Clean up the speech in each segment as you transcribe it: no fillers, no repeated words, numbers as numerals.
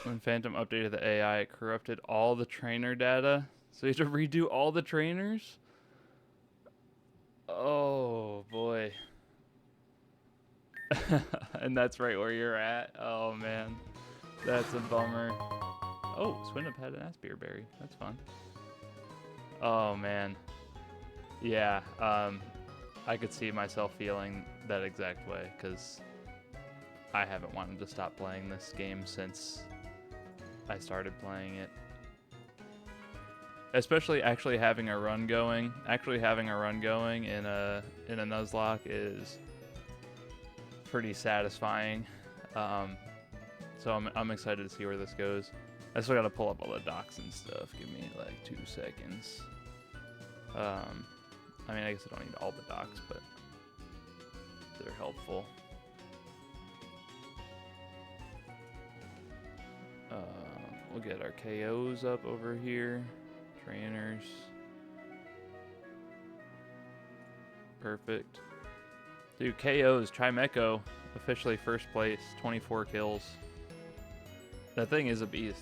When Phantom updated the AI, it corrupted all the trainer data. So you have to redo all the trainers? Oh, boy. And that's right where you're at? Oh, man. That's a bummer. Oh, Swinub had an Aspear Berry. That's fun. Oh, man. Yeah, I could see myself feeling that exact way, because I haven't wanted to stop playing this game since I started playing it. Especially actually having a run going. Actually having a run going in a Nuzlocke is pretty satisfying. So I'm excited to see where this goes. I still gotta pull up all the docs and stuff. Give me like 2 seconds. I mean, I guess I don't need all the docs, but they're helpful. We'll get our KOs up over here. Trainers. Perfect. Dude, KOs. Try Mako. Officially first place. 24 kills. That thing is a beast.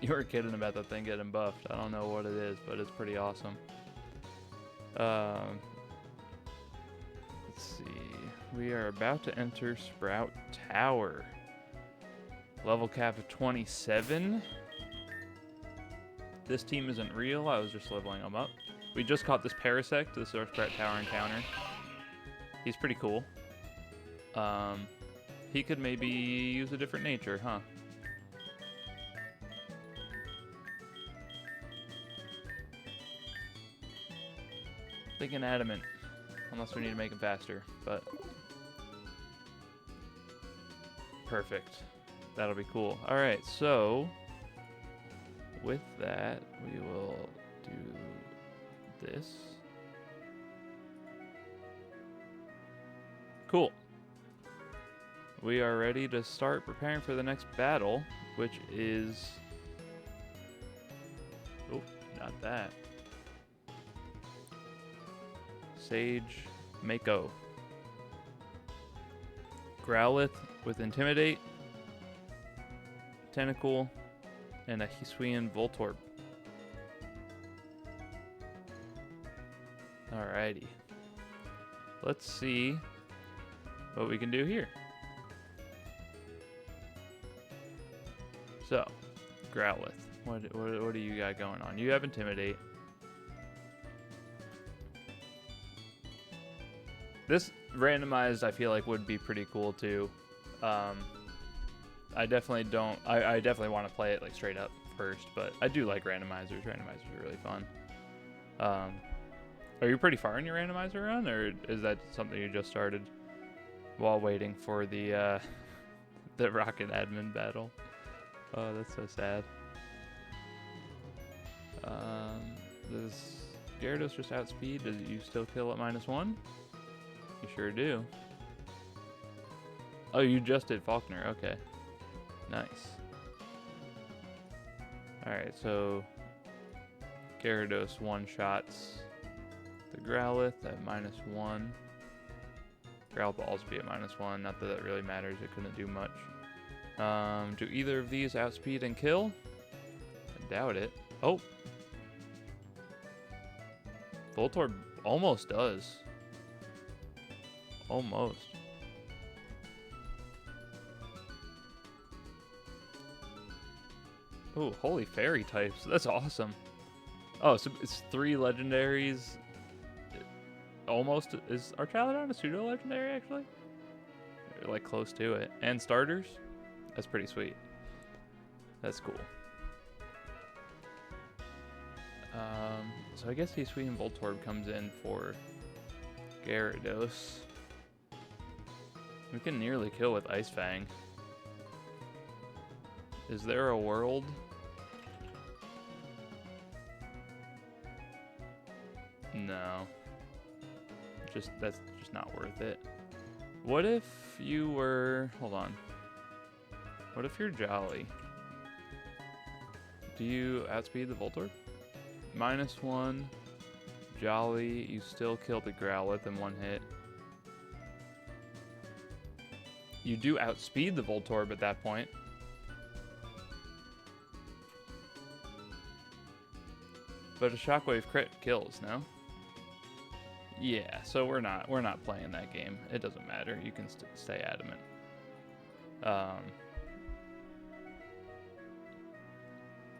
You were kidding about that thing getting buffed. I don't know what it is, but it's pretty awesome. Let's see. We are about to enter Sprout Tower. Level cap of 27. This team isn't real. I was just leveling them up. We just caught this Parasect, this Sprout Tower encounter. He's pretty cool. He could maybe use a different nature, huh? Thinking adamant, unless we need to make him faster, but perfect. That'll be cool. All right, so with that, we will do this. Cool. We are ready to start preparing for the next battle, which is... Oh, not that. Sage Mako. Growlithe with Intimidate, Tentacle, and a Hisuian Voltorb. Alrighty. Let's see what we can do here. So, Growlithe. What do you got going on? You have Intimidate. This randomized, I feel like, would be pretty cool too. I definitely don't. I definitely want to play it like straight up first, but I do like randomizers. Randomizers are really fun. Are you pretty far in your randomizer run, or is that something you just started while waiting for the the Rocket admin battle? Oh, that's so sad. Does Gyarados just outspeed? Does you still kill at -1? You sure do. Oh, you just did Faulkner. Okay. Nice. Alright, so Gyarados one-shots the Growlithe at -1. Growlithe will also be at -1. Not that that really matters. It couldn't do much. Do either of these outspeed and kill? I doubt it. Oh! Voltorb almost does. Almost. Oh, holy fairy types. That's awesome. Oh, so it's 3 legendaries. Almost. Is Archaludon a pseudo-legendary, actually? Or like, close to it. And starters? That's pretty sweet. That's cool. So I guess Hisuian Voltorb comes in for Gyarados. We can nearly kill with Ice Fang. Is there a world? No. That's just not worth it. What if you were... Hold on. What if you're Jolly? Do you outspeed the Voltorb? -1. Jolly, you still kill the Growlithe in 1 hit. You do outspeed the Voltorb at that point. But a shockwave crit kills, no? Yeah, so we're not playing that game. It doesn't matter. You can stay adamant.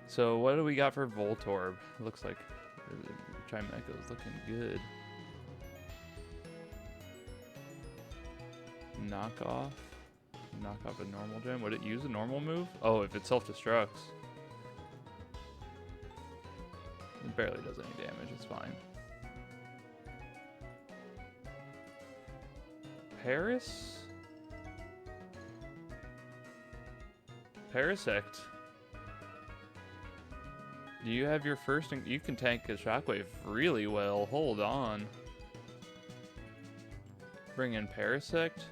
So what do we got for Voltorb? Looks like Chimeco's looking good. Knock off a normal gem. Would it use a normal move? Oh, if it self-destructs. It barely does any damage. It's fine. Paris? Parasect. Do you have your first? You can tank a shockwave really well. Hold on. Bring in Parasect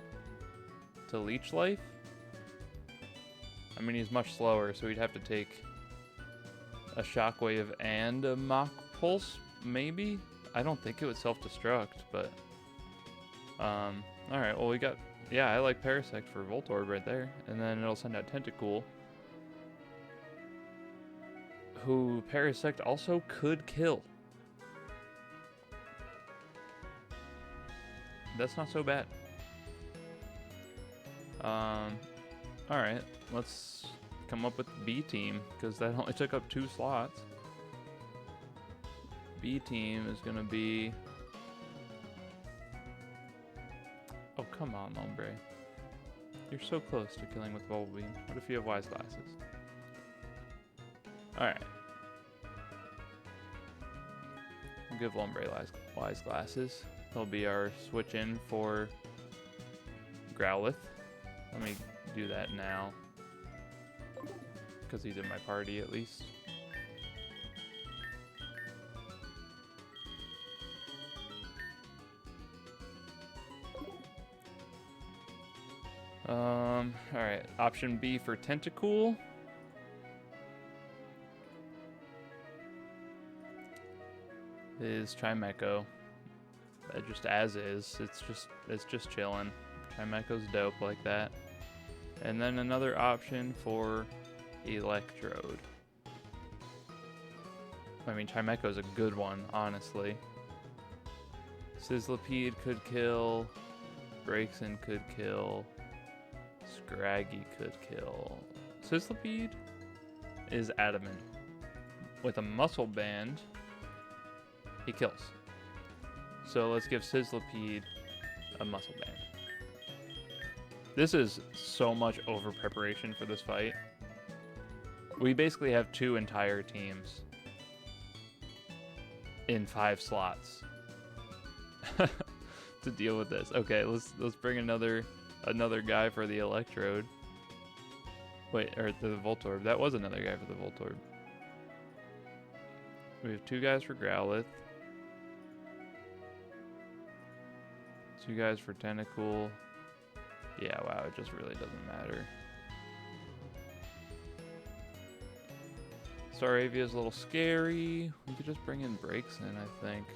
to Leech Life. I mean, he's much slower, so we'd have to take a shockwave and a Mach Pulse, maybe? I don't think it would self-destruct, but... Alright, well we got... Yeah, I like Parasect for Voltorb right there. And then it'll send out Tentacool. Who Parasect also could kill. That's not so bad. Alright, let's come up with the B team, because that only took up 2 slots. B team is gonna be... Oh, come on, Lombre. You're so close to killing with Bulb Beam. What if you have Wise Glasses? Alright. We'll give Lombre Wise Glasses. He'll be our switch in for Growlithe. Let me do that now, because he's in my party at least. Alright, option B for Tentacool. Is Chimeco. Just as is. It's just chilling. Chimeco's dope like that. And then another option for Electrode. I mean, Chimeco's a good one, honestly. Sizzlipede could kill. Braixen could kill. Scraggy could kill. Sizzlipede is adamant. With a Muscle Band, he kills. So let's give Sizzlipede a Muscle Band. This is so much over preparation for this fight. We basically have 2 entire teams in 5 slots to deal with this. Okay, let's bring another guy for the Electrode. Wait, or the Voltorb. That was another guy for the Voltorb. We have 2 guys for Growlithe. 2 guys for Tentacool. Yeah, wow, it just really doesn't matter. Staravia's a little scary. We could just bring in Braixen, I think.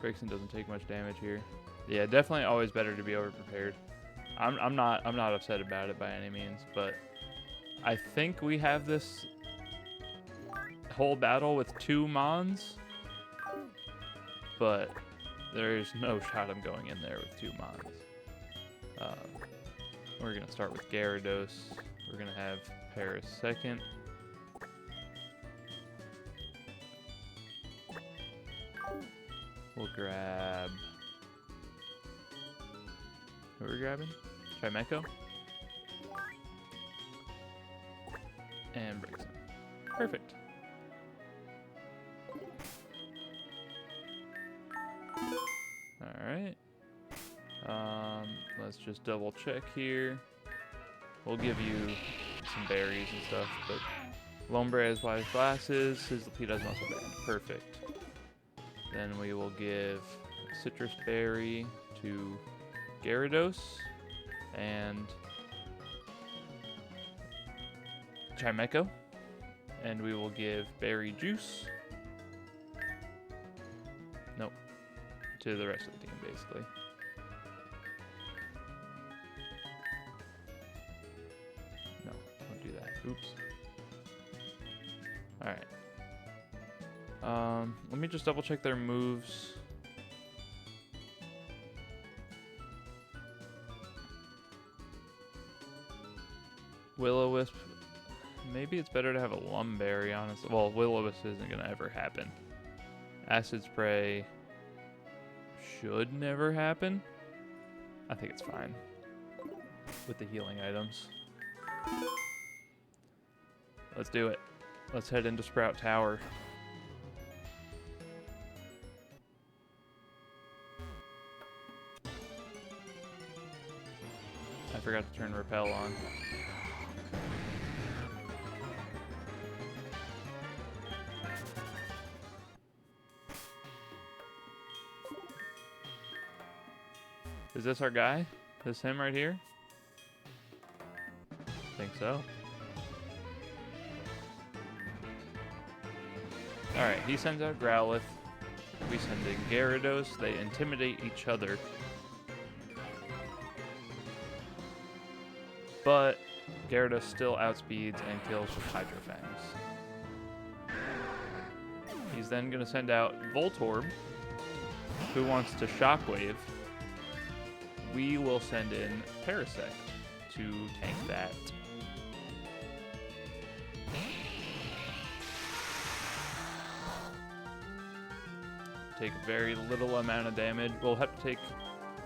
Braixen doesn't take much damage here. Yeah, definitely always better to be over-prepared. I'm not upset about it by any means, but I think we have this whole battle with 2 Mons, but there's no shot I'm going in there with 2 Mons. We're going to start with Gyarados. We're going to have Paris second. We'll grab... Who are we grabbing? Chimeco? And Braixen. Perfect. Alright. Let's just double check here. We'll give you some berries and stuff, but Lombre has Wise Glasses, Sizzlipede has Muscle Band. Perfect. Then we will give Citrus Berry to Gyarados and Chimeco. And we will give Berry Juice. Nope. To the rest of the team, basically. No, don't do that. Oops. Alright. Let me just double check their moves. Will-O-Wisp. Maybe it's better to have a Lumberry, honestly. Well, Will-O-Wisp isn't going to ever happen. Acid Spray should never happen. I think it's fine with the healing items. Let's do it. Let's head into Sprout Tower. I forgot to turn Repel on. Is this our guy? This him right here? I think so. Alright, he sends out Growlithe. We send in Gyarados. They intimidate each other. But Gyarados still outspeeds and kills with Hydro Fangs. He's then going to send out Voltorb, who wants to Shockwave. We will send in Parasect to tank that. Take very little amount of damage. We'll have to take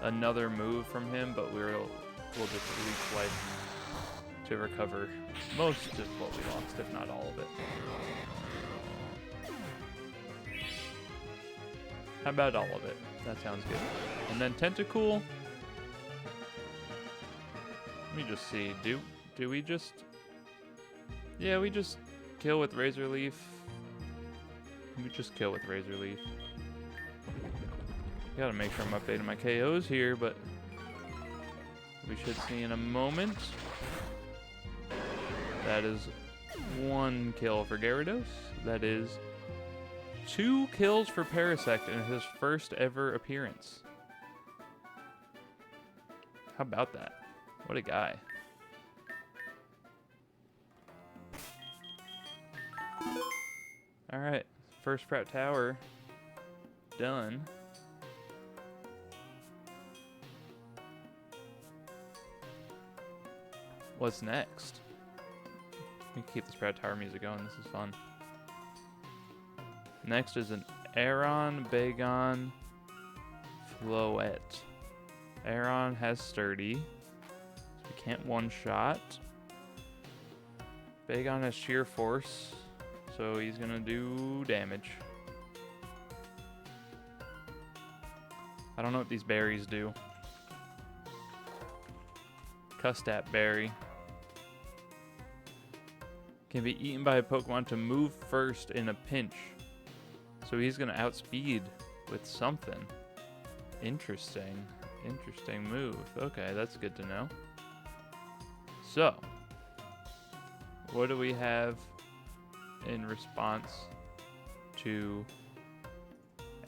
another move from him, but we'll just leech life to recover most of what we lost, if not all of it. How about all of it? That sounds good. And then Tentacool. Let me just see. Do we just... Yeah, we just kill with Razor Leaf. We just kill with Razor Leaf. Gotta make sure I'm updating my KOs here, but we should see in a moment. That is 1 kill for Gyarados. That is 2 kills for Parasect in his first ever appearance. How about that? What a guy. Alright, first Sprout Tower done. What's next? We can keep the Sprout Tower music going, this is fun. Next is an Aeron, Bagon, Floette. Aeron has Sturdy, so we can't one-shot. Bagon has Sheer Force, so he's gonna do damage. I don't know what these berries do. Custat Berry. Can be eaten by a Pokemon to move first in a pinch. So he's going to outspeed with something. Interesting. Interesting move. Okay, that's good to know. So, what do we have in response to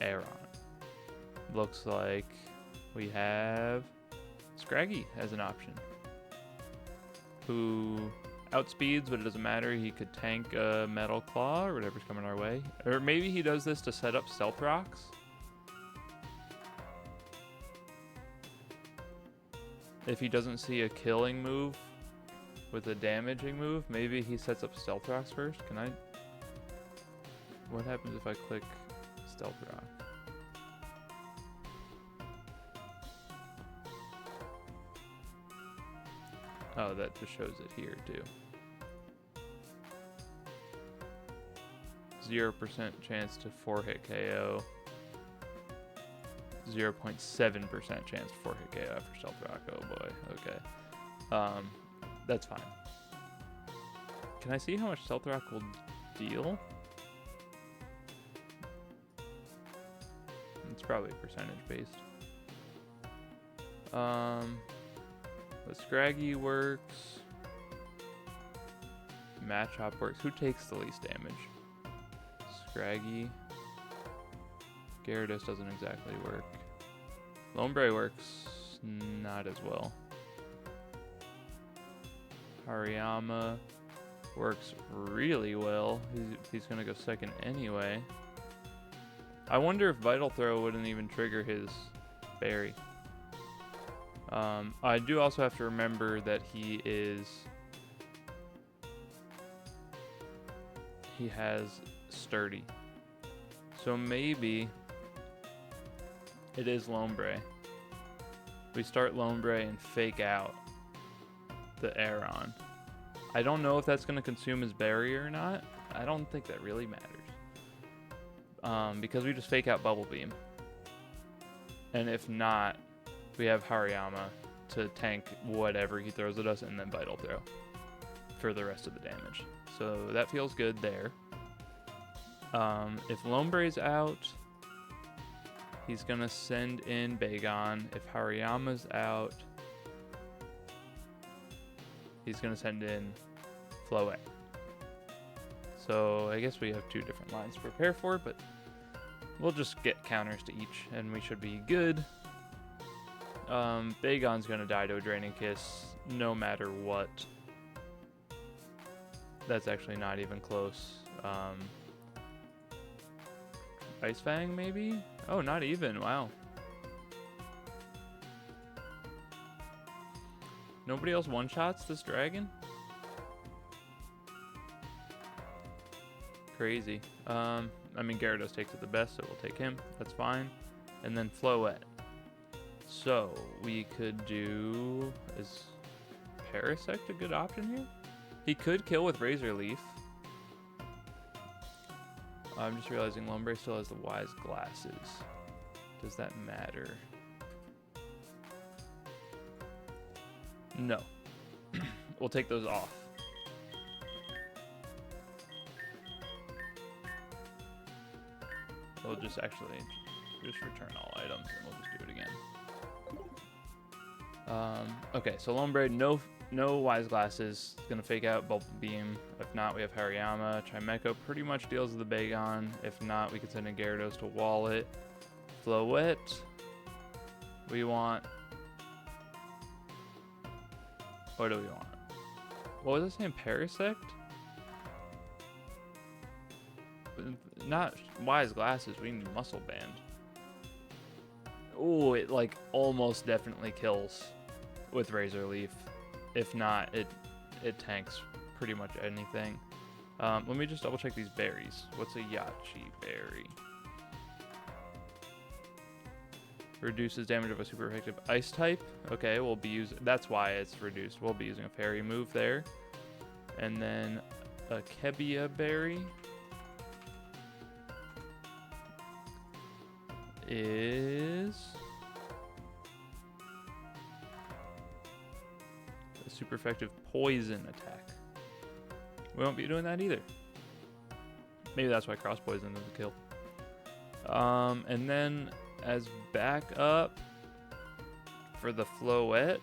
Aeron? Looks like we have Scraggy as an option, who outspeeds, but it doesn't matter. He could tank a Metal Claw or whatever's coming our way. Or maybe he does this to set up Stealth Rocks. If he doesn't see a killing move with a damaging move, maybe he sets up Stealth Rocks first. Can I... What happens if I click Stealth Rock? Oh, that just shows it here too. 0% chance to 4-hit KO. 0.7% chance to 4-hit KO after Stealth Rock. Oh boy, okay. That's fine. Can I see how much Stealth Rock will deal? It's probably percentage based. But Scraggy works. Machop works. Who takes the least damage? Scraggy. Gyarados doesn't exactly work. Lombre works not as well. Hariyama works really well. He's gonna go second anyway. I wonder if Vital Throw wouldn't even trigger his berry. I do also have to remember that he has Sturdy. So maybe it is Lombre. We start Lombre and fake out the Aeron. I don't know if that's going to consume his berry or not. I don't think that really matters. Because we just fake out Bubble Beam. And if not, we have Hariyama to tank whatever he throws at us and then Vital Throw for the rest of the damage. So that feels good there. If Lombre's out, he's going to send in Bagon. If Hariyama's out, he's going to send in Floette. So I guess we have two different lines to prepare for, but we'll just get counters to each and we should be good. Bagon's going to die to a Draining Kiss no matter what. That's actually not even close. Ice Fang maybe? Oh, not even. Wow. Nobody else one-shots this dragon? Crazy. I mean, Gyarados takes it the best, so we'll take him. That's fine. And then Floette. So, we could do... Is Parasect a good option here? He could kill with Razor Leaf. I'm just realizing Lombre still has the Wise Glasses. Does that matter? No. We'll take those off. We'll just actually just return all items and we'll just do it again. Okay, so Lombre, no Wise Glasses. It's gonna fake out Bubble Beam. If not, we have Hariyama. Mako pretty much deals with the Bagon. If not, we can send in Gyarados to wall it. Floette. We want... What do we want? What was I saying? Parasect? Not Wise Glasses. We need Muscle Band. Oh, it like almost definitely kills with Razor Leaf. If not, it tanks pretty much anything. Let me just double check these berries. What's a Yachi berry? Reduces damage of a super effective ice type. Okay, we'll be using... That's why it's reduced. We'll be using a fairy move there. And then a Kebia berry is a super effective poison attack. We won't be doing that either. Maybe that's why cross poison is a kill. And then as backup for the Floette,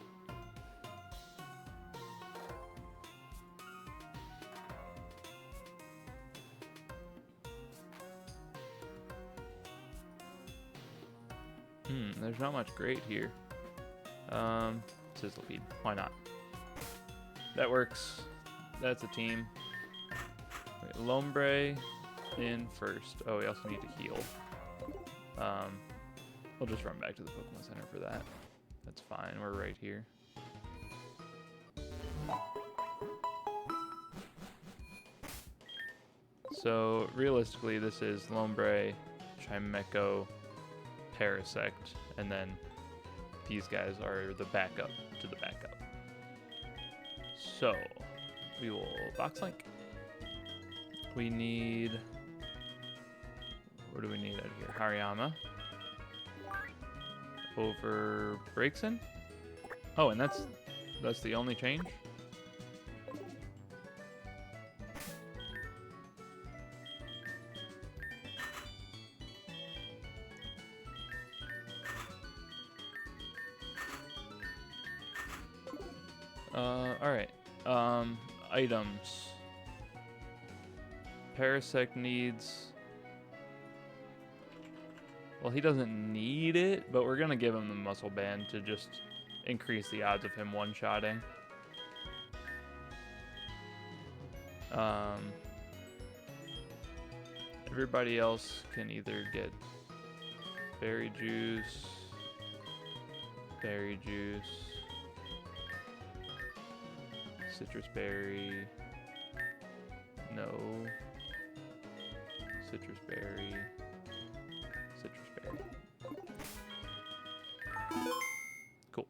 there's not much great here. Sizzlepeed, why not? That works. That's a team. Wait, Lombre in first. Oh, we also need to heal. We'll just run back to the Pokemon Center for that. That's fine, we're right here. So, realistically, this is Lombre, Mako, Parasect, and then these guys are the backup to the backup. So, we will Box Link. We need... What do we need out here? Hariyama. Over Braixen. Oh, and that's the only change? Alright. Items. Parasect needs... Well, he doesn't need it, but we're going to give him the Muscle Band to just increase the odds of him one-shotting. Everybody else can either get berry juice, citrus berry, no, citrus berry, citrus berry. Cool.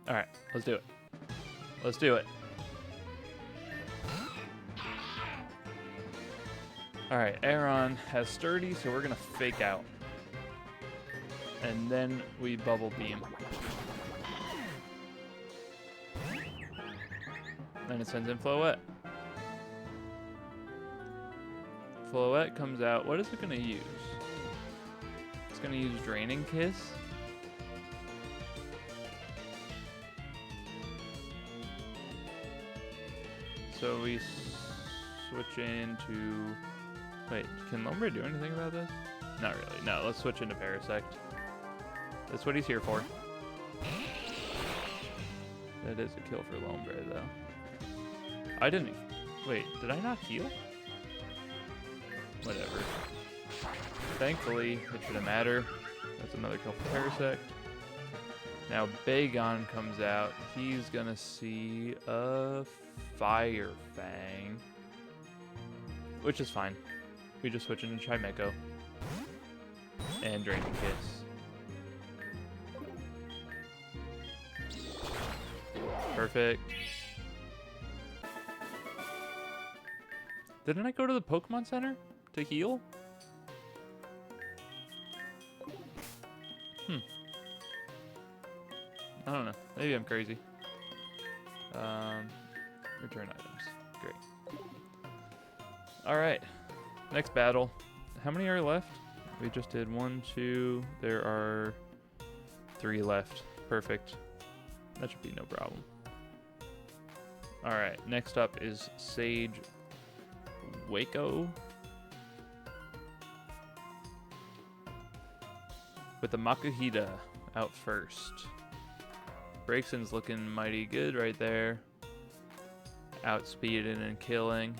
All right, let's do it. Let's do it. All right, Aaron has sturdy, so we're gonna fake out. And then we bubble beam. Then it sends in Floette. Floette comes out. What is it gonna use? It's gonna use Draining Kiss. So we switch into... Wait, can Lombre do anything about this? Not really. No, let's switch into Parasect. That's what he's here for. That is a kill for Lombre, though. I didn't... Wait, did I not heal? Whatever. Thankfully, it shouldn't matter. That's another kill for Parasect. Now Bagon comes out. He's gonna see a Fire Fang, which is fine. We just switch into Mako and Draining Kiss. Perfect. Didn't I go to the Pokemon Center to heal? I don't know. Maybe I'm crazy. Return items. Great. Alright. Next battle. How many are left? We just did 1, 2. There are 3 left. Perfect. That should be no problem. Alright. Next up is Sage Wako. With the Makuhita out first. Braixen's looking mighty good right there. Outspeeding and killing.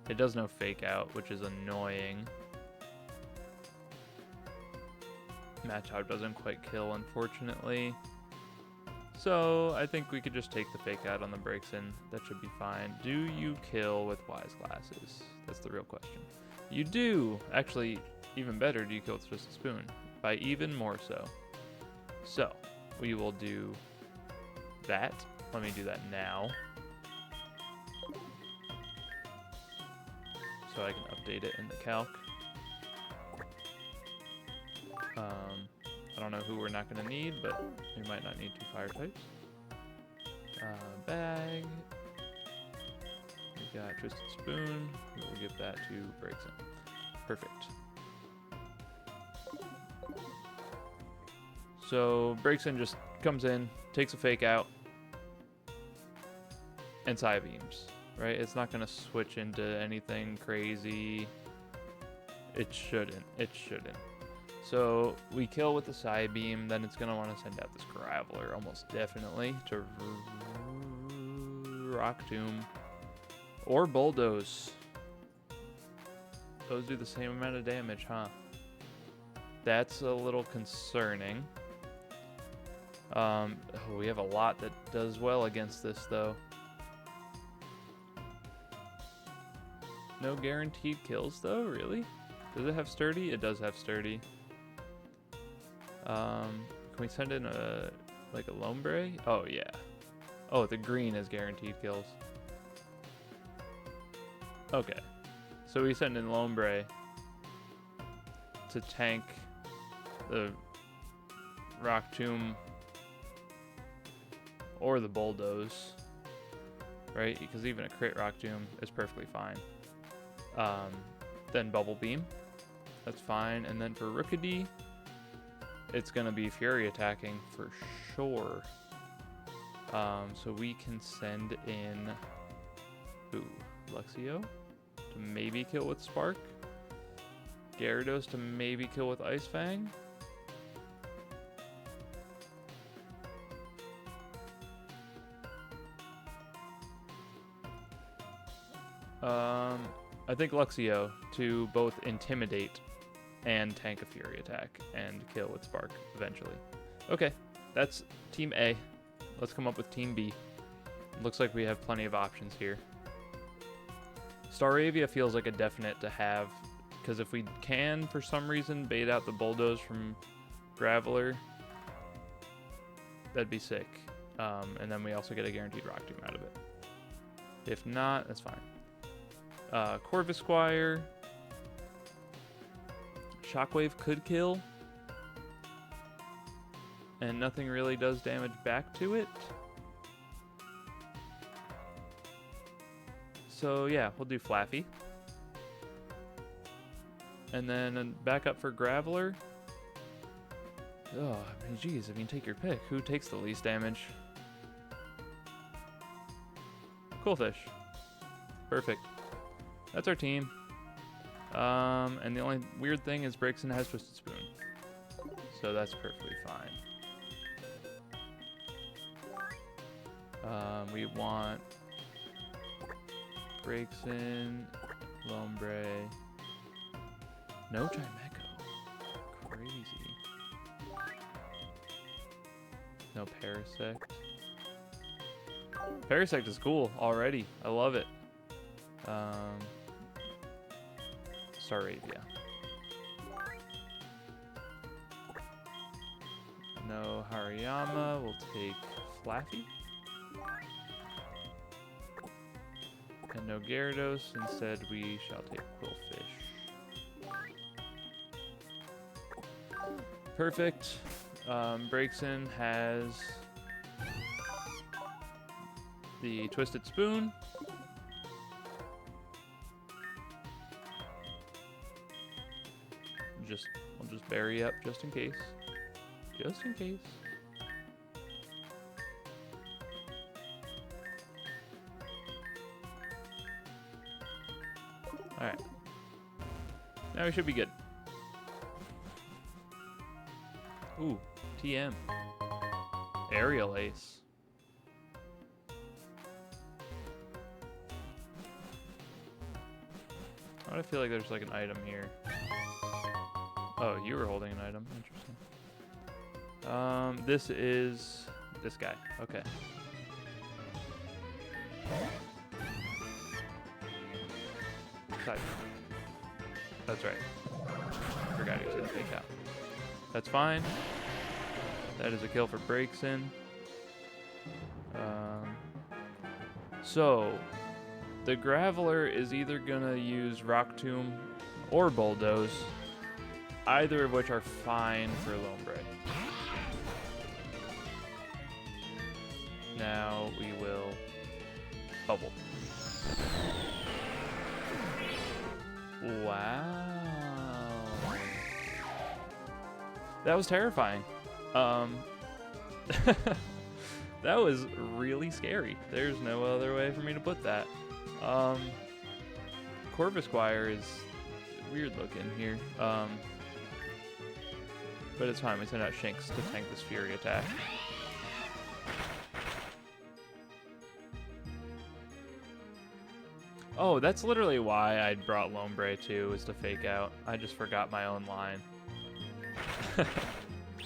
It does no fake out, which is annoying. Machop doesn't quite kill, unfortunately. So I think we could just take the fake out on the Braixen. That should be fine. Do you kill with Wise Glasses? That's the real question. You do! Actually, even better, do you kill with just a spoon? By even more so. So, we will do that. Let me do that now. So I can update it in the calc. I don't know who we're not going to need, but we might not need 2 fire types. Bag. We got Twisted Spoon. We will give that to Braixen. Perfect. So Braixen just comes in, takes a fake out, and side beams. Right? It's not going to switch into anything crazy. It shouldn't. It shouldn't. So we kill with the side beam, then it's going to want to send out this Graveler almost definitely to Rock Tomb or Bulldoze. Those do the same amount of damage, huh? That's a little concerning. We have a lot that does well against this, though. No guaranteed kills, though, really? Does it have sturdy? It does have sturdy. Can we send in a Lombre? Oh, yeah. Oh, the green is guaranteed kills. Okay. So we send in Lombre to tank the Rock Tomb or the Bulldoze, right? Because even a crit Rock Tomb is perfectly fine. Then Bubble Beam, that's fine. And then for Rookidee, it's gonna be Fury attacking for sure. So we can send in, ooh, Luxio to maybe kill with Spark. Gyarados to maybe kill with Ice Fang. I think Luxio to both intimidate and tank a Fury attack and kill with Spark eventually. Okay, that's Team A. Let's come up with Team B. Looks like we have plenty of options here. Staravia feels like a definite to have, because if we can, for some reason, bait out the Bulldoze from Graveler, that'd be sick. And then we also get a guaranteed Rock Tomb out of it. If not, that's fine. Corvisquire. Shockwave could kill. And nothing really does damage back to it. So yeah, we'll do Flaffy. And then back up for Graveler. Oh, I mean, geez, I mean, take your pick. Who takes the least damage? Cool Fish. Perfect. That's our team. And the only weird thing is Braixen has Twisted Spoon. So that's perfectly fine. We want Braixen, Lombre, no Mako. Crazy. No Parasect. Parasect is cool already. I love it. Staravia. No Hariyama. We'll take Flaffy. And no Gyarados. Instead, we shall take Quillfish. Perfect. Braixen has the Twisted Spoon. I'll just bury up just in case. Just in case. Alright. Now we should be good. Ooh, TM. Aerial Ace. Why do I feel like there's like an item here? Oh, you were holding an item. Interesting. This is this guy. Okay. Side. That's right. Forgot he was gonna fake out. That's fine. That is a kill for Braixen. So the Graveler is either gonna use Rock Tomb or Bulldoze, either of which are fine for Lombre. Now we will bubble. Wow. That was terrifying. That was really scary. There's no other way for me to put that. Corvisquire is weird looking here. But it's fine. We send out Shinx to tank this Fury attack. Oh, that's literally why I brought Lombre too, was to fake out. I just forgot my own line.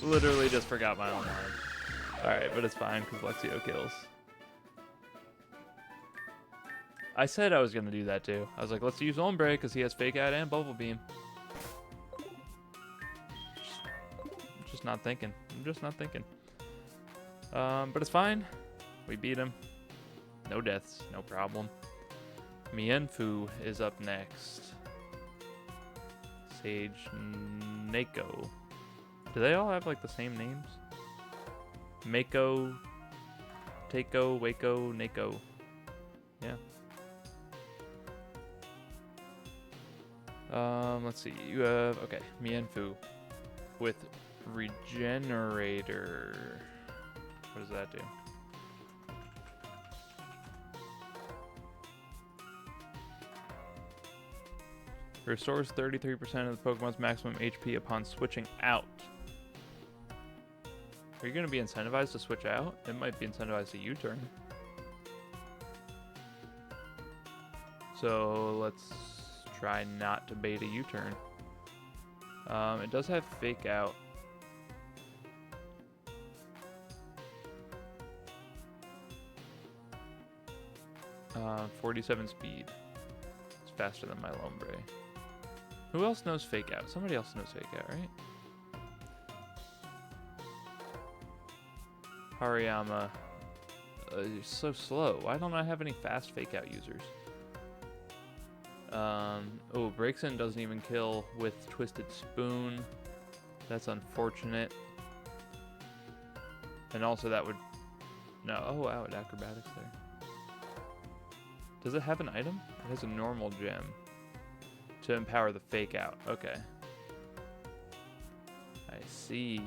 Literally just forgot my own line. Alright, but it's fine because Luxio kills. I said I was going to do that too. I was like, let's use Lombre because he has Fake Out and Bubble Beam. Just not thinking. I'm just not thinking. But it's fine. We beat him. No deaths. No problem. Mienfoo is up next. Sage Nako. Do they all have like the same names? Mako, Tako, Wako, Nako. Yeah. Let's see. You have, okay, Mienfoo with Regenerator. What does that do? Restores 33% of the Pokemon's maximum HP upon switching out. Are you going to be incentivized to switch out? It might be incentivized to U-turn. So let's try not to bait a U-turn. It does have fake out. Uh, 47 speed. It's faster than my Lombre. Who else knows fake out? Somebody else knows fake out, right? Hariyama. You're so slow. Why don't I have any fast fake out users? Oh, Breaks In doesn't even kill with Twisted Spoon. That's unfortunate. And also that would... No, oh wow, it acrobatics there. Does it have an item? It has a normal gem to empower the fake out. Okay. I see.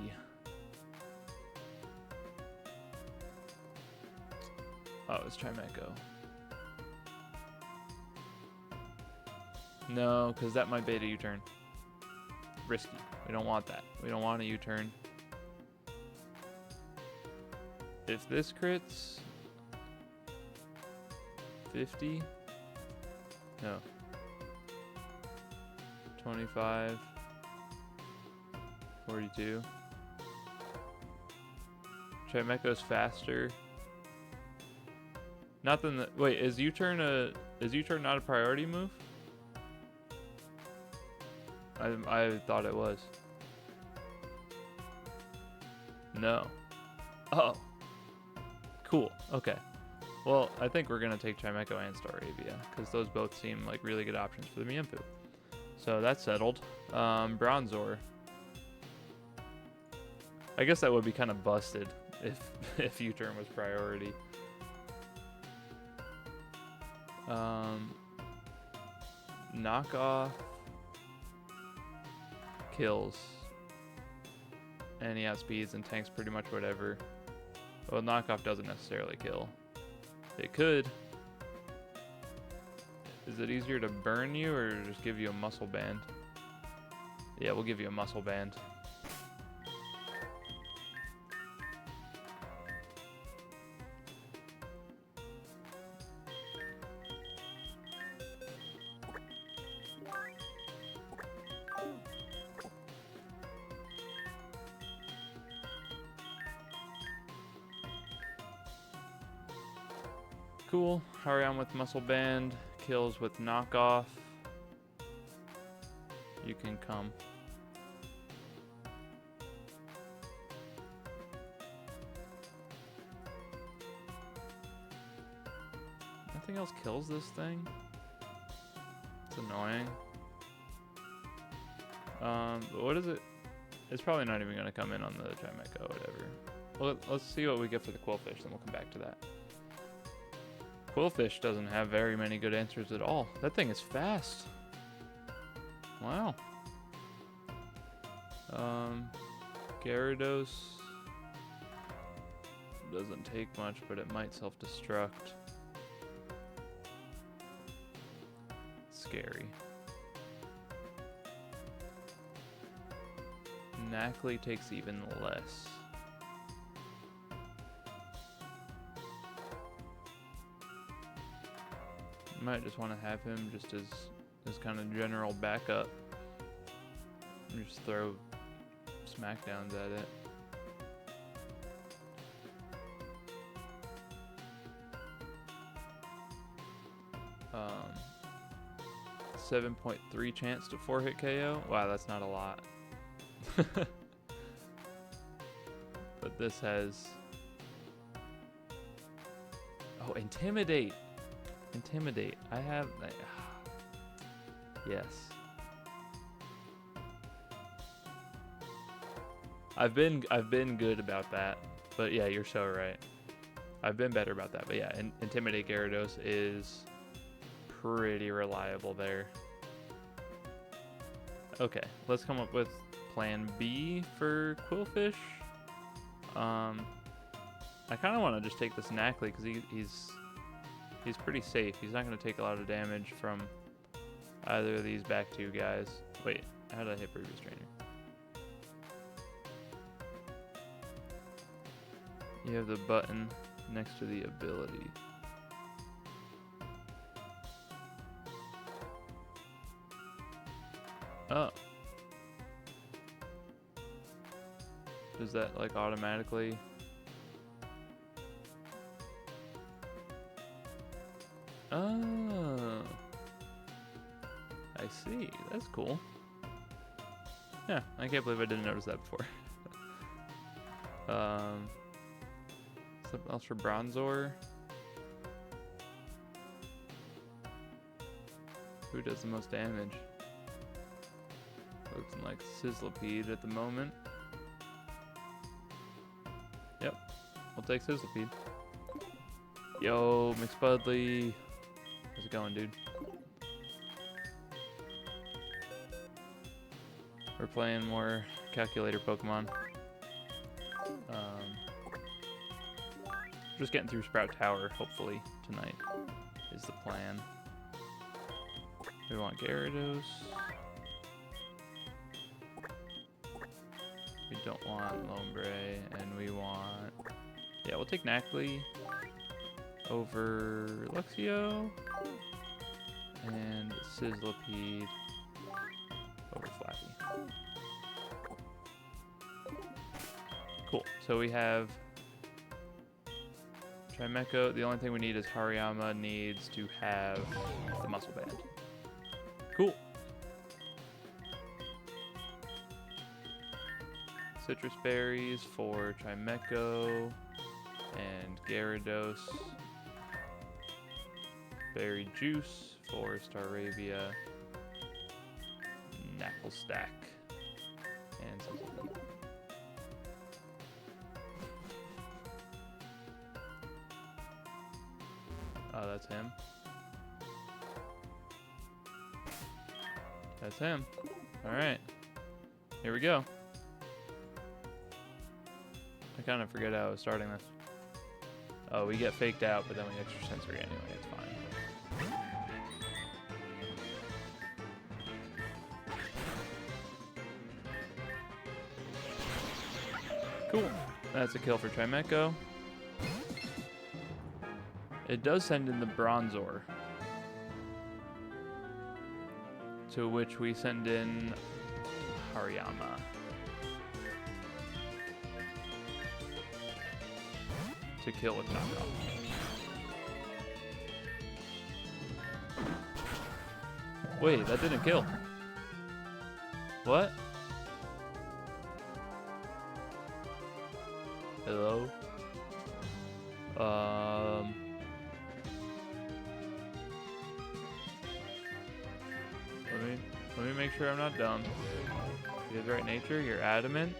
Oh, let's try Mako. No, because that might bait a U-turn. Risky. We don't want that. We don't want a U-turn. If this crits... 50? No. 25. 42. Try Mako's faster. Not than the... Wait, is U-turn not a priority move? I thought it was. No. Oh. Cool. Okay. Well, I think we're going to take Chimecho and Staravia, because those both seem like really good options for the Mienfoo. So that's settled. Bronzor. I guess that would be kind of busted if U-turn was priority. Knockoff kills. And he outspeeds and tanks pretty much whatever. Well, knockoff doesn't necessarily kill. It could. Is it easier to burn you or just give you a muscle band? Yeah, we'll give you a muscle band. Cool. Hurry on with muscle band. Kills with knockoff. You can come. Nothing else kills this thing. It's annoying. But what is it? It's probably not even gonna come in on the Chimecho, whatever. Well, let's see what we get for the Quillfish, then we'll come back to that. Quillfish doesn't have very many good answers at all. That thing is fast. Wow. Gyarados doesn't take much, but it might self-destruct. Scary. Nacli takes even less. Might just want to have him just as kind of general backup. And just throw smackdowns at it. Um, 7.3 chance to 4-hit KO. Wow, that's not a lot. But this has... Oh, Intimidate! Intimidate. I have... Yes. I've been good about that. But yeah, you're so right. I've been better about that. But yeah, Intimidate Gyarados is pretty reliable there. Okay, let's come up with plan B for Quillfish. I kind of want to just take this Nacli because he's pretty safe. He's not going to take a lot of damage from either of these back two guys. Wait, how did I hit previous trainer? You have the button next to the ability. Oh. Does that like automatically? Oh. I see. That's cool. Yeah, I can't believe I didn't notice that before. Something else for Bronzor. Who does the most damage? Looks like Sizzlipede at the moment. Yep, we'll take Sizzlipede. Yo, McSpudley. How's it going, dude? We're playing more calculator Pokemon. Just getting through Sprout Tower, hopefully, tonight is the plan. We want Gyarados. We don't want Lombre, and we want... Yeah, we'll take Nacli over Luxio, and Sizzlipede over Flappy. Cool, so we have Mako. The only thing we need is Hariyama needs to have the Muscle Band. Cool. Citrus Berries for Mako and Gyarados. Berry Juice for Staravia. Knuckle Stack. And something. Oh, that's him. That's him. Alright. Here we go. I kind of forget how I was starting this. Oh, we get faked out, but then we extra sensory anyway. It's fine. Cool. That's a kill for Mako. It does send in the Bronzor, to which we send in Hariyama. To kill a Tako. Wait, that didn't kill. What? Hello? Let me make sure I'm not dumb. You have the right nature, you're adamant.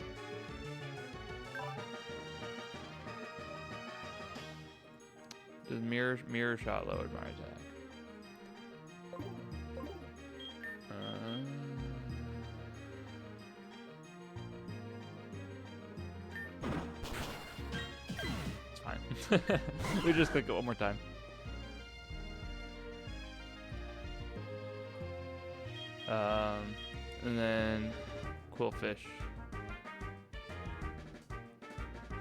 Does mirror shot lowered my attack? It's fine. We just click it one more time. And then Quillfish.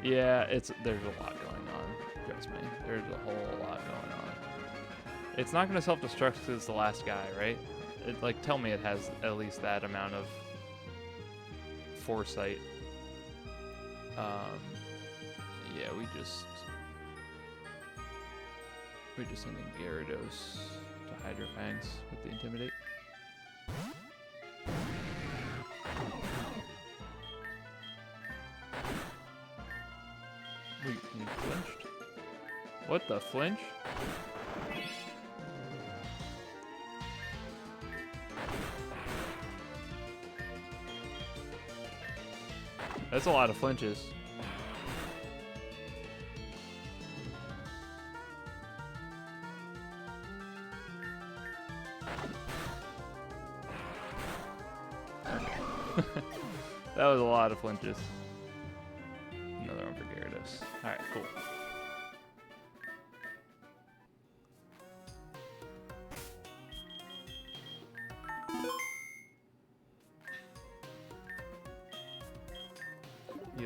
Yeah, there's a lot going on. Trust me, there's a whole lot going on. It's not gonna self-destruct because it's the last guy, right? Like, tell me it has at least that amount of foresight. Yeah, we just send in Gyarados to Hydro Fangs with the Intimidate. Wait, he flinched? What the flinch? That's a lot of flinches. That was a lot of flinches. Another one for Gyarados. Alright, cool.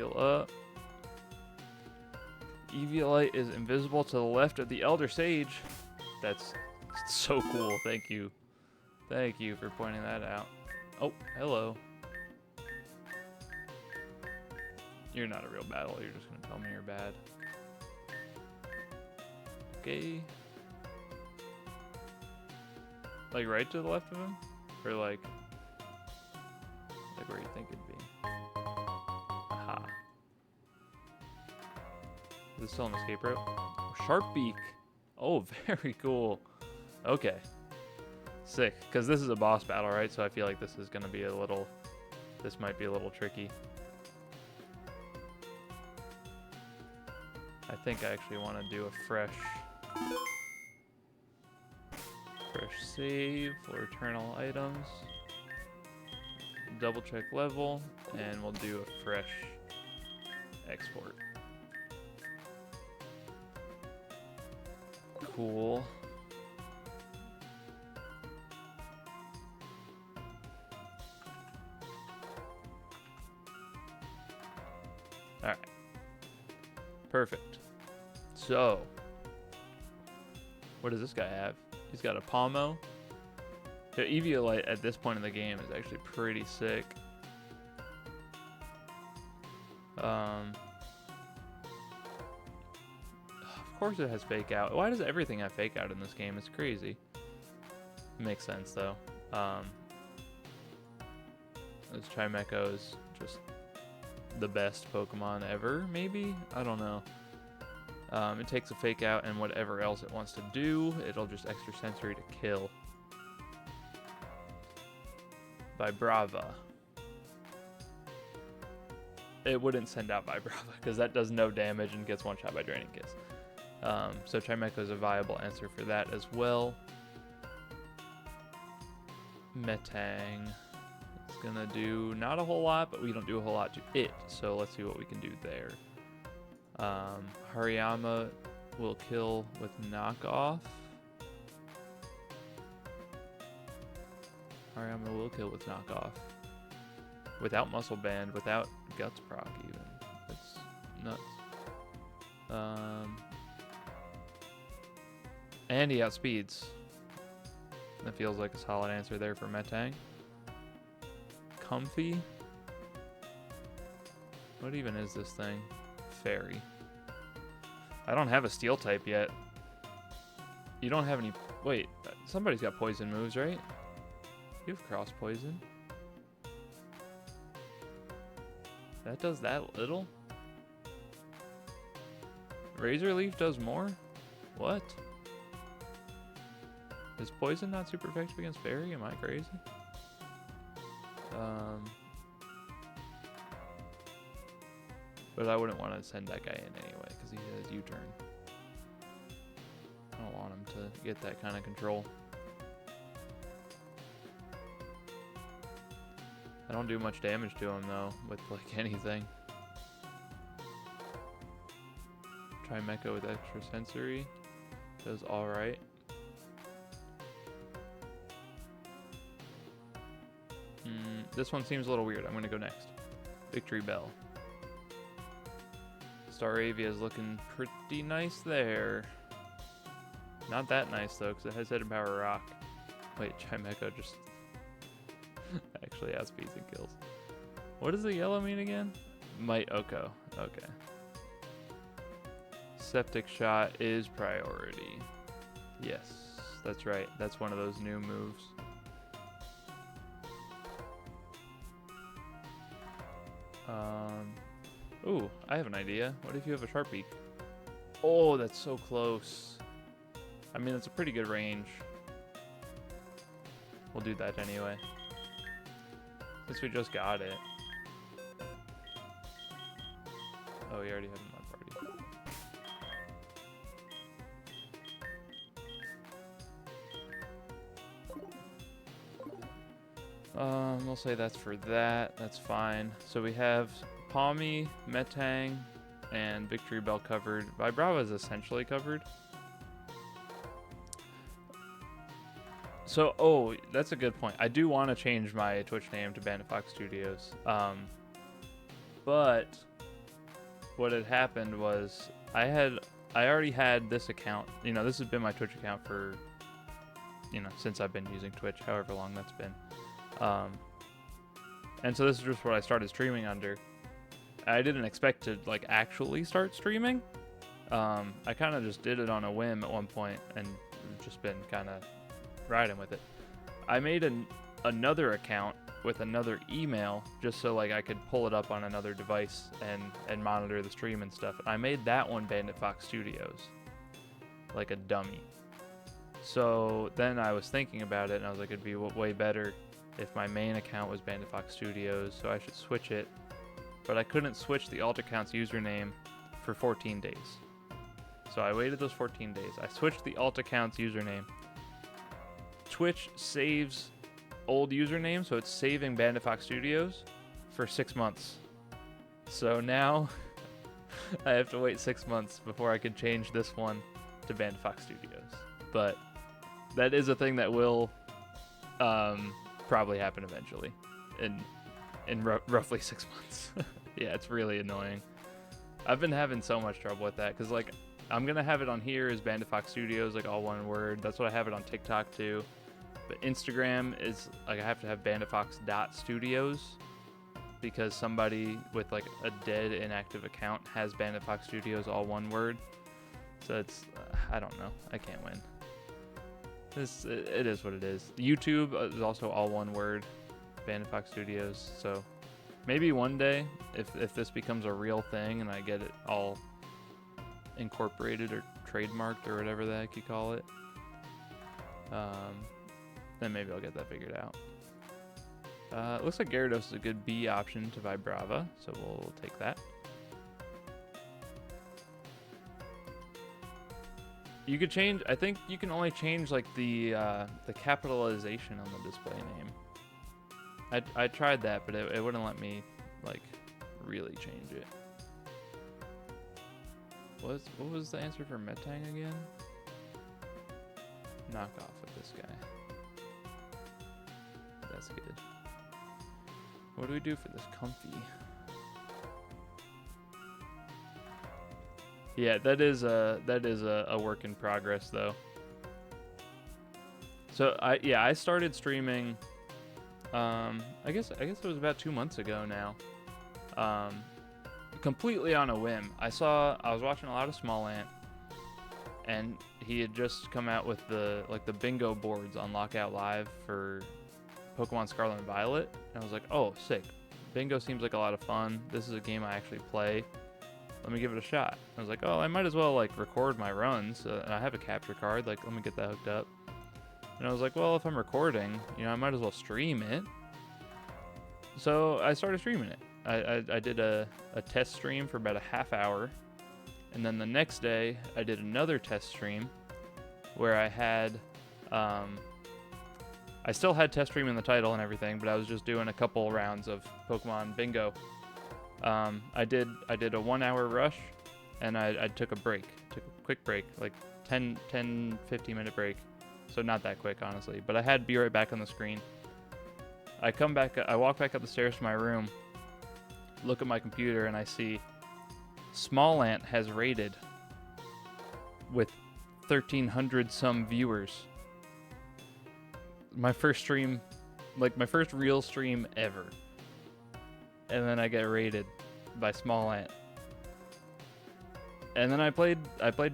Heal up. Eviolite is invisible to the left of the Elder Sage. That's so cool. Thank you. Thank you for pointing that out. Oh, hello. You're not a real battle. You're just going to tell me you're bad. Okay. Like right to the left of him? Or like where you think it'd be? Aha. Is this still an escape route? Oh, Sharpbeak. Oh, very cool. Okay. Sick. Because this is a boss battle, right? So I feel like this is going to be a little... This might be a little tricky. I think I actually want to do a fresh save for eternal items. Double check level, and we'll do a fresh export. Cool. Alright. Perfect. So, what does this guy have? He's got a Palmo. The Eviolite at this point in the game is actually pretty sick. Of course it has fake out. Why does everything have fake out in this game? It's crazy. Makes sense though. This Mako is just the best Pokemon ever, maybe? I don't know. It takes a fake out and whatever else it wants to do, it'll just extrasensory to kill. Vibrava. It wouldn't send out Vibrava because that does no damage and gets one shot by Draining Kiss. So Chimecho is a viable answer for that as well. Metang. It's gonna do not a whole lot, but we don't do a whole lot to it. So let's see what we can do there. Hariyama will kill with knockoff. Hariyama will kill with knockoff. Without muscle band, without guts proc even. It's nuts. And he outspeeds. That feels like a solid answer there for Metang. Comfy. What even is this thing? Fairy. I don't have a steel type yet. You don't have any... Wait, somebody's got poison moves, right? You have cross poison. That does that little? Razor Leaf does more? What? Is poison not super effective against fairy? Am I crazy? But I wouldn't want to send that guy in anyway because he has U-turn. I don't want him to get that kind of control. I don't do much damage to him though with like anything. Try Mako with extra sensory. Does alright. This one seems a little weird. I'm gonna go next. Victory Bell. Staravia is looking pretty nice there. Not that nice though, because it has Hidden Power Rock. Wait, Chimecho just actually outspeeds and kills. What does the yellow mean again? Might Oko. Okay. Septic Shot is priority. Yes, that's right. That's one of those new moves. Ooh, I have an idea. What if you have a Sharpie? Oh, that's so close. I mean, it's a pretty good range. We'll do that anyway. Since we just got it. Oh, you already have him in my party. We'll say that's for that. That's fine. So we have Palmy, Metang, and Victory Bell covered. Vibrava is essentially covered. So, oh, that's a good point. I do want to change my Twitch name to Bandit Fox Studios. But what had happened was I already had this account. You know, this has been my Twitch account for, you know, since I've been using Twitch, however long that's been. And so this is just what I started streaming under. I didn't expect to like actually start streaming. I kind of just did it on a whim at one point and just been kind of riding with it. I made another account with another email just so like I could pull it up on another device and monitor the stream and stuff. I made that one Bandit Fox Studios, like a dummy. So then I was thinking about it and I was like, it'd be way better if my main account was Bandit Fox Studios, so I should switch it. But I couldn't switch the alt account's username for 14 days. So I waited those 14 days. I switched the alt account's username. Twitch saves old username, so it's saving Bandit Fox Studios for 6 months. So now I have to wait 6 months before I can change this one to Bandit Fox Studios. But that is a thing that will probably happen eventually in roughly 6 months. Yeah, it's really annoying. I've been having so much trouble with that because like I'm gonna have it on here as Bandit Fox Studios, like all one word. That's what I have it on TikTok too. But Instagram is like I have to have banditfox.studios because somebody with like a dead inactive account has Bandit Fox Studios all one word. So it's I don't know. I can't win. It is what it is. YouTube is also all one word, Bandit Fox Studios. So maybe one day, if this becomes a real thing and I get it all incorporated or trademarked or whatever the heck you call it, then maybe I'll get that figured out. It looks like Gyarados is a good B option to Vibrava, so we'll take that. You could change, I think you can only change like the capitalization on the display name. I tried that, but it wouldn't let me like really change it. What was the answer for Metang again? Knock off with this guy. That's good. What do we do for this Comfy? Yeah, that is a work in progress though. So I started streaming. I guess it was about 2 months ago now. Completely on a whim. I was watching a lot of Small Ant, and he had just come out with the bingo boards on Lockout Live for Pokemon Scarlet and Violet, and I was like, oh, sick. Bingo seems like a lot of fun. This is a game I actually play. Let me give it a shot. I was like, oh, I might as well like record my runs. And I have a capture card. Like, let me get that hooked up. And I was like, well, if I'm recording, you know, I might as well stream it. So I started streaming it. I did a test stream for about a half hour. And then the next day, I did another test stream where I had, I still had test stream in the title and everything, but I was just doing a couple rounds of Pokemon Bingo. I did a 1 hour rush, and I took a quick break, like 10, 15 minute break. So not that quick, honestly, but I had Be Right Back on the screen. I walk back up the stairs to my room, look at my computer, and I see Small Ant has rated with 1,300 some viewers. My first stream, like my first real stream ever. And then I get raided by Small Ant. And then I played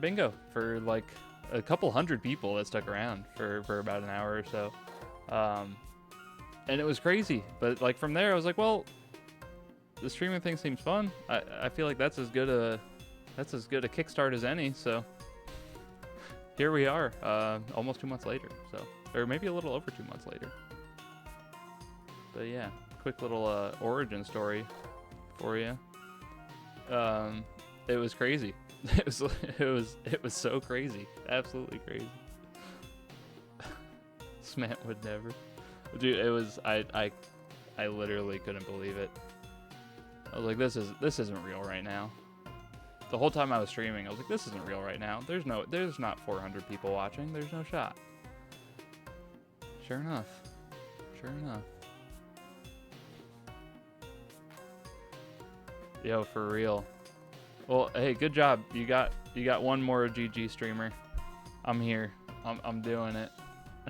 Bingo for like a couple hundred people that stuck around for about an hour or so. And it was crazy. But like from there I was like, well, the streaming thing seems fun. I feel like that's as good a kickstart as any, so here we are, almost 2 months later, so, or maybe a little over 2 months later. But yeah, quick little origin story for you. It was crazy. It was so crazy, absolutely crazy. Smant would never, dude. It was I literally couldn't believe it. I was like, this isn't real right now. The whole time I was streaming, I was like, this isn't real right now. There's not 400 people watching. There's no shot. Sure enough. Yo, for real. Well, hey, good job. You got one more GG streamer. I'm here. I'm doing it.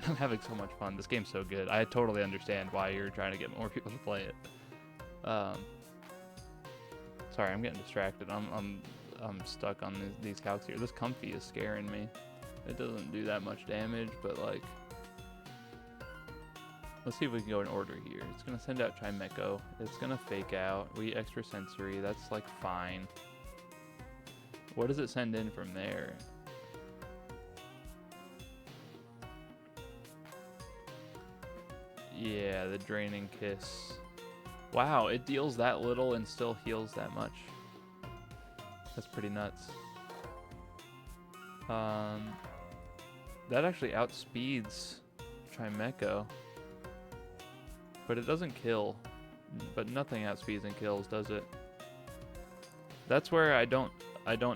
I'm having so much fun. This game's so good. I totally understand why you're trying to get more people to play it. Sorry, I'm getting distracted. I'm stuck on these calcs here. This comfy is scaring me. It doesn't do that much damage, but like, let's see if we can go in order here. It's gonna send out Mako. It's gonna fake out. We extra sensory. That's like fine. What does it send in from there? Yeah, the draining kiss. Wow, it deals that little and still heals that much. That's pretty nuts. That actually outspeeds Mako. But it doesn't kill. But nothing outspeeds and kills, does it? That's where I don't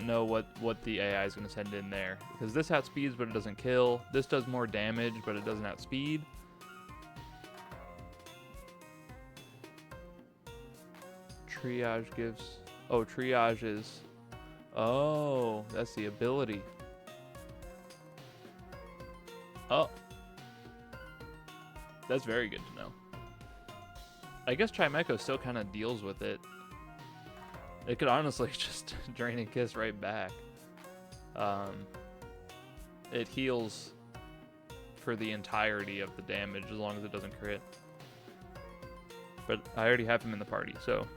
know what the AI is going to send in there. Because this outspeeds, but it doesn't kill. This does more damage, but it doesn't outspeed. Triage gives... Oh, triage is... Oh, that's the ability. Oh. That's very good to know. I guess Mako still kind of deals with it. It could honestly just drain and kiss right back. It heals for the entirety of the damage as long as it doesn't crit. But I already have him in the party, so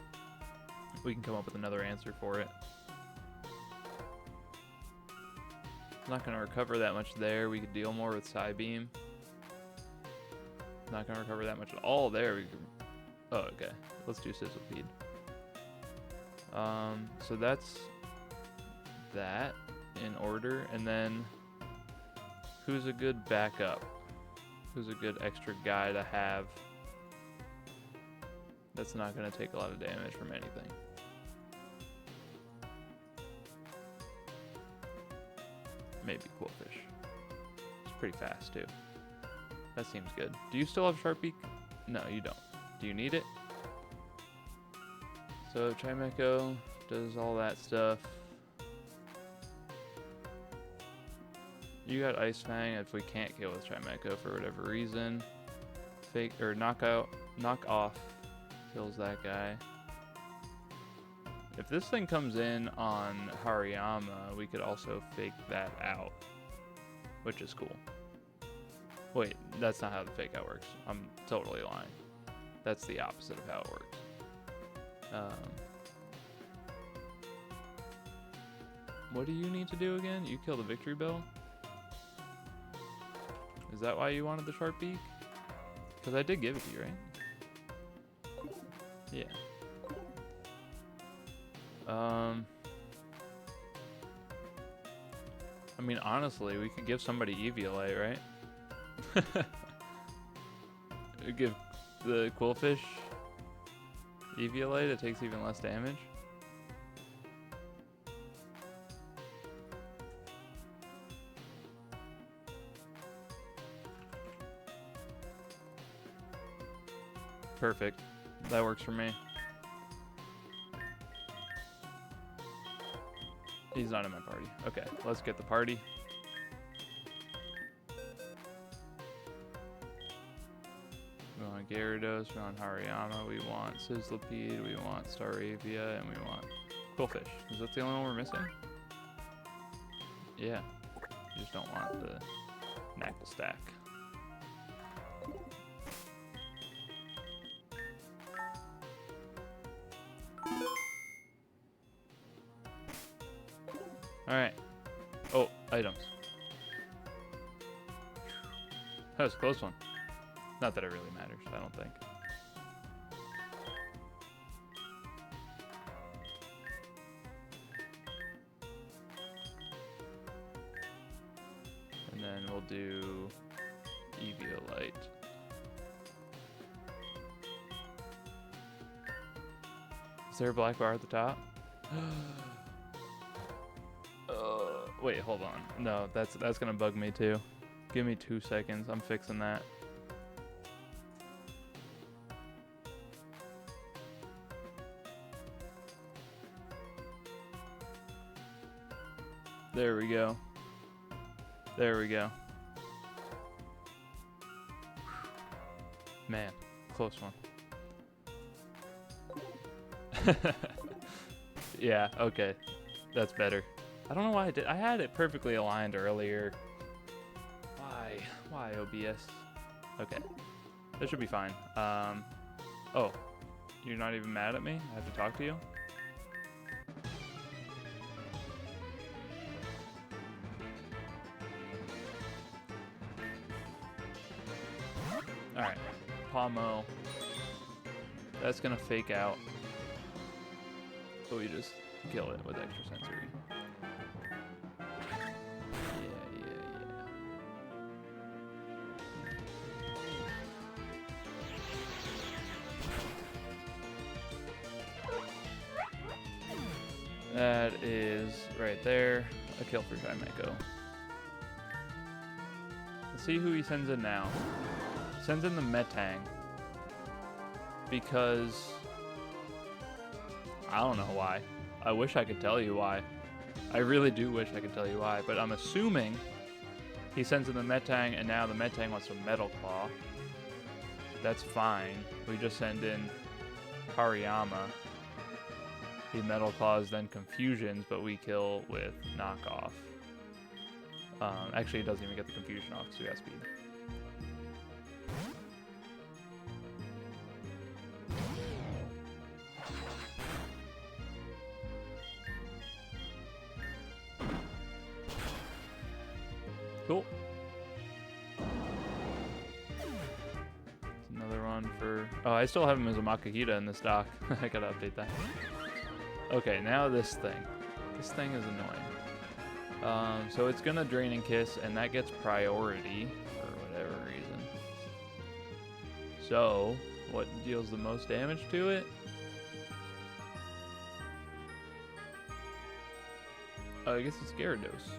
we can come up with another answer for it. Not going to recover that much there. We could deal more with Psybeam. Not going to recover that much at all there. We could... Oh, okay. Let's do Sizzlepeed. So that's that in order. And then who's a good backup? Who's a good extra guy to have that's not going to take a lot of damage from anything? Maybe Quillfish. It's pretty fast too. That seems good. Do you still have Sharp Beak? No, you don't. Do you need it? So Mako does all that stuff. You got Ice Fang if we can't kill with Mako for whatever reason. Fake or knock off kills that guy. If this thing comes in on Hariyama, we could also fake that out, which is cool. Wait, that's not how the fake out works. I'm totally lying. That's the opposite of how it works. What do you need to do again? You kill the Victory Bell? Is that why you wanted the Sharp Beak? Because I did give it to you, right? Yeah. I mean, honestly, we could give somebody EVLA, right? Give the Quillfish EVLA that takes even less damage. Perfect. That works for me. He's not in my party. Okay, let's get the party. We want Gyarados, we want Hariyama, we want Sizzlipede, we want Staravia, and we want Quillfish. Is that the only one we're missing? Yeah. You just don't want the Knackle stack. Alright. Oh, items. That was a close one. Not that it really matters, I don't think. And then we'll do Eviolite. Is there a black bar at the top? Wait, hold on. No, that's gonna bug me too. Give me 2 seconds. I'm fixing that. There we go. There we go. Man, close one. Yeah, okay. That's better. I don't know why I did. I had it perfectly aligned earlier. Why? Why OBS? Okay. That should be fine. Oh. You're not even mad at me? I have to talk to you? Alright. Palmo. That's gonna fake out. But we just kill it with extra sensory. That is right there. A kill for Mako. Let's see who he sends in now. Sends in the Metang. Because I don't know why. I wish I could tell you why. I really do wish I could tell you why. But I'm assuming he sends in the Metang and now the Metang wants a Metal Claw. That's fine. We just send in Hariyama. He Metal Claws, then Confusions, but we kill with Knockoff. Actually, he doesn't even get the Confusion off because we got speed. Cool. Another one for... Oh, I still have him as a Makahita in this dock. I gotta update that. Okay, now this thing. This thing is annoying. So it's gonna Drain and Kiss, and that gets priority for whatever reason. So, what deals the most damage to it? I guess it's Gyarados.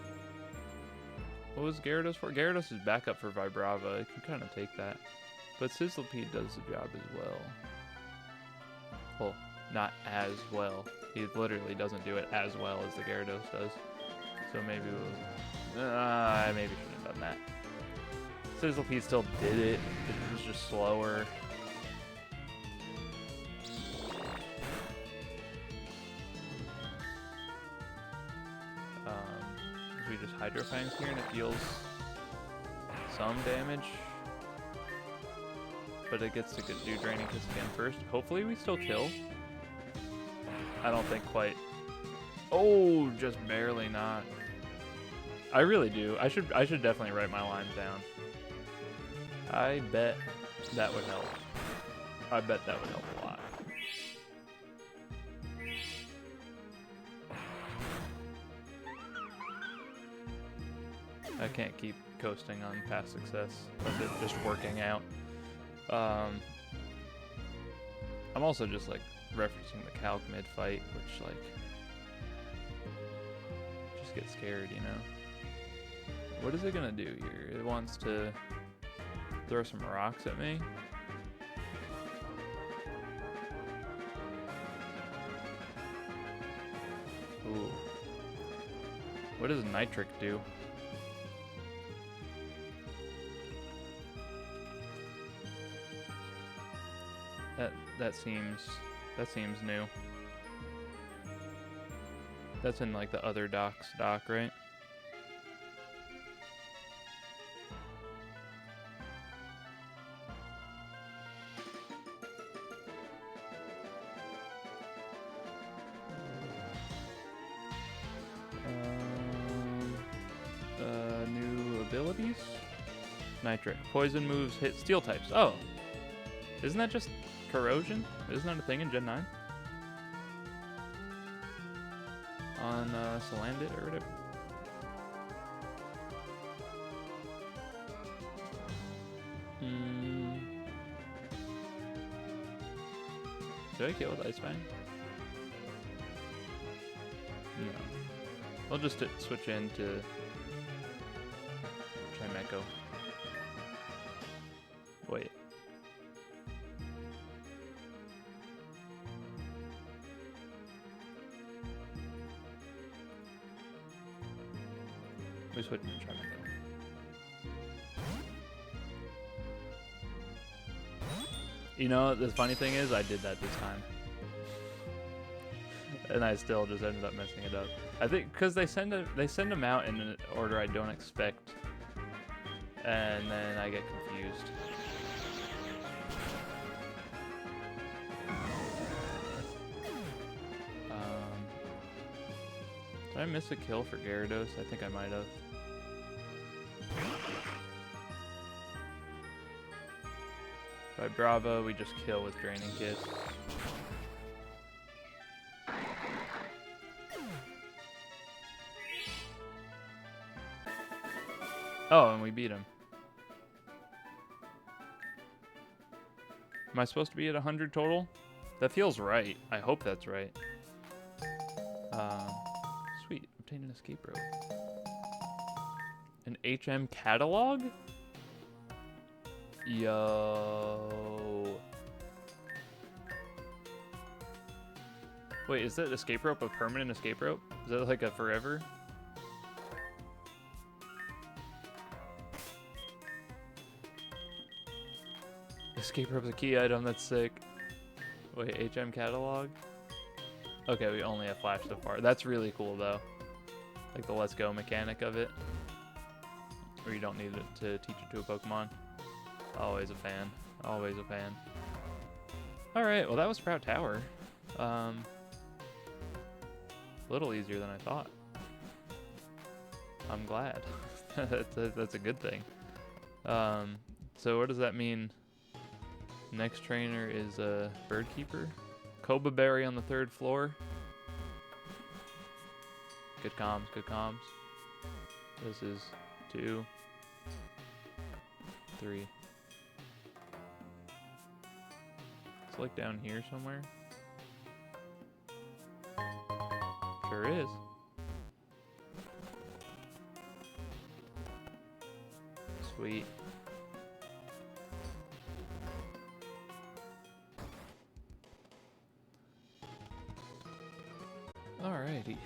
What was Gyarados for? Gyarados is backup for Vibrava. It can kind of take that. But Sizzlipede does the job as well. Well, not as well. He literally doesn't do it as well as the Gyarados does. So maybe we'll... I maybe shouldn't have done that. Sizzlipede still did it. It was just slower. We just Hydro Fangs here and it deals some damage. But it gets to do Draining Kiss again first. Hopefully we still kill. I don't think quite. Oh, just barely not. I really do. I should definitely write my lines down. I bet that would help. I bet that would help a lot. I can't keep coasting on past success of it just working out. I'm also just like referencing the calc mid-fight, which like just get scared, you know. What is it gonna do here? It wants to throw some rocks at me. Ooh. What does Nitric do? That seems new. That's in like the other dock, right? New abilities? Nitric. Poison moves hit steel types. Oh. Isn't that just corrosion? Isn't that a thing in Gen 9? On Salandit or whatever? Did I kill with Ice Fang? No. I'll just switch into Mako. Wait. We switch and try Mako. You know, the funny thing is, I did that this time. And I still just ended up messing it up. I think because they send them out in an order I don't expect, and then I get confused. Did I miss a kill for Gyarados? I think I might have. By Bravo, we just kill with Draining Kiss. Oh, and we beat him. Am I supposed to be at 100 total? That feels right. I hope that's right. Sweet. Obtain an escape rope. An HM catalog? Yo. Wait, is that escape rope a permanent escape rope? Is that like a forever? Escape rope's a key item, that's sick. Wait, HM catalog? Okay, we only have flash so far. That's really cool though. Like the let's go mechanic of it. Where you don't need it to teach it to a Pokemon. Always a fan. Always a fan. Alright, well that was Sprout Tower. A little easier than I thought. I'm glad. that's a good thing. So what does that mean? Next trainer is a bird keeper. Koba Berry on the 3rd floor. Good comms, good comms. This is 2, 3. It's like down here somewhere. Sure is. Sweet. Alrighty.